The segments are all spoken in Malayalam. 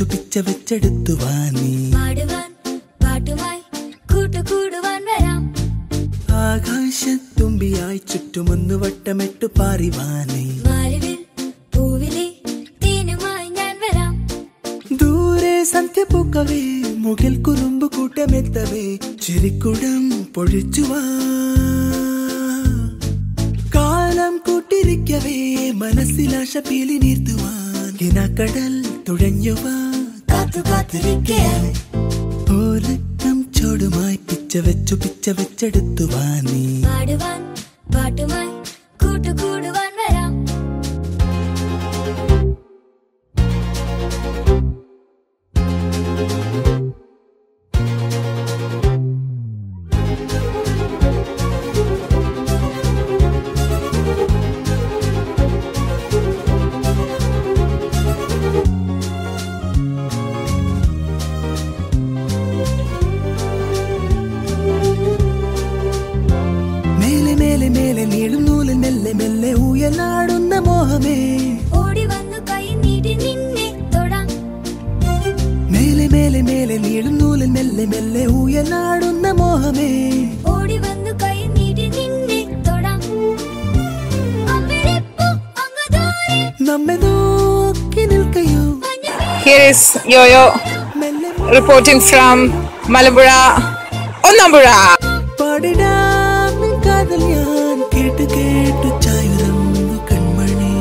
പിച്ച വെച്ചെടുത്തു വാനി പാട്ടുമായി കൂട്ടുകൂടുവാൻ വരാം. ആകാശത്തുമ്പിയായി ചുറ്റുമൊന്നു വട്ടമിട്ടു പാറിവാനി പൂവിലെ തേനുമായി ഞാൻ വരാം. ദൂരെ സന്ധ്യ പൂക്കവേ മുകിൽ കുറുമ്പ് കൂട്ടമെത്തവേ ചിരിക്കുടം പൊഴിച്ചുവാ. കാലം കൂട്ടിരിക്കവേ മനസ്സിലാശ പീലി നീർത്തുവാൻ കിനാക്കടൽ തുഴഞ്ഞുവാ കാത്തു കാത്തിരിക്കയായി. ഓലക്കം ചോടുമായി പിച്ച വെച്ചെടുത്തു വാനി പാട്ടുമായി കൂട്ടുകൂടുവാൻ വരാം. മേലെ നീളും നൂലിൽ മെല്ലെ മെല്ലെ ഉയലാടുന്ന മോഹമേ ഓടി വന്നു കൈ നീട്ടി നിന്നെ തൊടാം. മേലെ നീളും നൂലിൽ മെല്ലെ മെല്ലെ ഉയലാടുന്ന മോഹമേ ഓടി വന്നു കൈ നീട്ടി നിന്നെ തൊടാം. നമ്മെ നോക്കി നിൽക്കയോ. Here is Yo-Yo reporting from Malambura, Onnambura. പാടിടാം കാതൽ ഞാൻ കേട്ടു കേട്ടു ചായുറങ്ങു കൺമണി.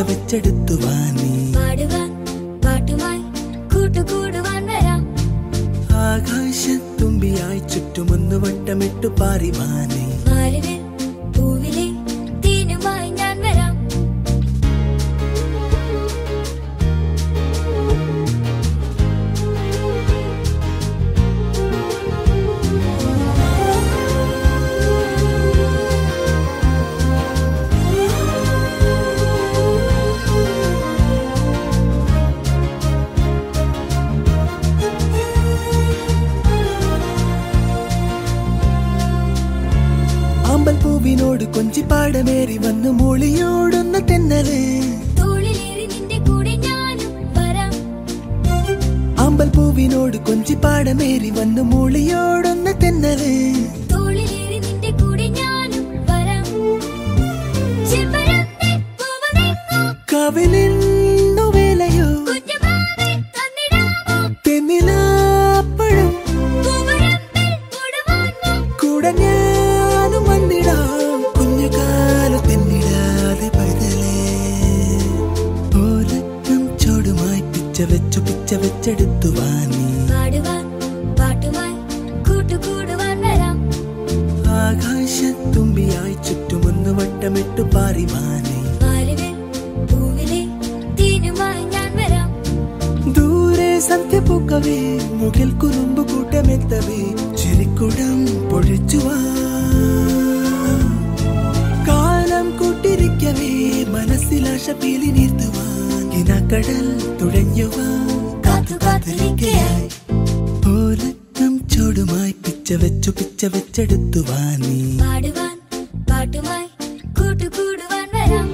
വെച്ചെടുത്തു വാനി പാട്ടുമായി കൂട്ടുകൂടുവാൻ വരാം. ആകാശത്തുമ്പിയായി ചുറ്റുമൊന്നു വട്ടമിട്ടു പാറിവാനി പൂവിലെ തേനുമായി ഞാൻ വരാം. പൂവിനോട് കൊഞ്ചിപ്പാടമേറി വന്നു മൂളിയോടുന്ന തെന്നല് തോളിലേറി നിന്റെ കൂടെ ഞാനും വരാം. അമ്പൽ പൂവിനോട് കൊഞ്ചിപ്പാടമേറി വന്നു മൂളിയോടുന്ന തെന്നല് തോളിലേറി നിന്റെ കൂടെ ഞാനും വരാം. കവിലിന്നു വേലയോ തെന്നിലാപ്പഴം കൂടെ ഞാനും വന്നിടാം. കുഞ്ഞുകാലു തെന്നിടാതെ പൈതലേ. ഓലക്കം ചോടുമായി പിച്ച വെച്ചെടുത്തു വാനി പാട്ടുമായി കൂട്ടുകൂടുവാൻ വരാം. ആകാശത്തുമ്പിയായി ചുറ്റുമൊന്നു വട്ടമിട്ടു പാറിവാനി പൂവിലെ തേനുമായി ഞാൻ വരാം. ദൂരെ സന്ധ്യ പൂക്കവേ മുകിൽ കുറുമ്പ് കൂട്ടമെത്തവേ ചിരിക്കുടം പൊഴിച്ചുവാ. കാലം കൂട്ടിരിക്കവേ മനസ്സിലാശ പീലി നീർത്തുവാൻ കിനാക്കടൽ തുഴഞ്ഞുവാ കാത്തു കാത്തിരിക്കയായി. ഓലക്കം ചോടുമായി പിച്ച വെച്ചെടുത്തു വാനി പാട്ടുമായി കൂട്ടുകൂടുവാൻ വരാം.